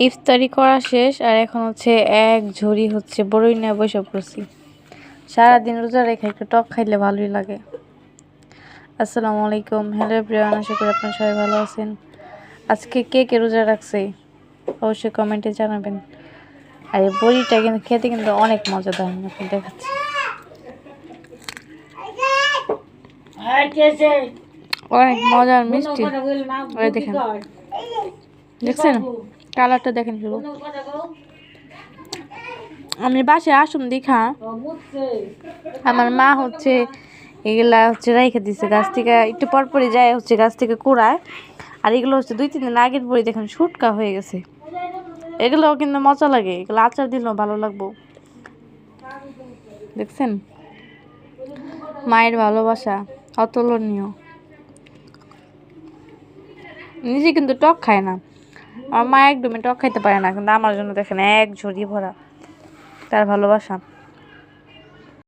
ইফতারি করা শেষ আর এখন হচ্ছে এক ঝুড়ি হচ্ছে বড়ই নিয়ে বসে পড়ছি। সারাদিন রোজা রেখে একটু টক খাইলে ভালোই লাগে। আসসালামু আলাইকুম, হ্যালো এভরিওয়ান, আশা করি আপনারা সবাই ভালো আছেন। আজকে কে কে রোজা রাখছে অবশ্যই কমেন্টে জানাবেন। আর এই বড়িটা কিন্তু খেতে কিন্তু অনেক মজাদার, আমি এখন দেখাচ্ছি। অনেক মজার মিষ্টি, ওই দেখেন, দেখছেন কালারটা দেখেন শুধু। আমি বাসায় আসুন দেখা আমার মা হচ্ছে এগুলা হচ্ছে রেখে দিচ্ছে গাছ থেকে, একটু পরপরই যায় হচ্ছে গাছ থেকে কুড়ায়। আর এগুলো হচ্ছে 2-3 দিন আগের বড়ি, দেখেন শুটকা হয়ে গেছে। এগুলোও কিন্তু মজা লাগে, এগুলো আচার দিলেও ভালো লাগবো। দেখছেন মায়ের ভালোবাসা অতুলনীয়। নিজে কিন্তু টক খায় না, আমার মা একদমই টক খাইতে পারে না, কিন্তু আমার জন্য দেখেন এক ঝুড়ি ভরা, তার ভালোবাসা।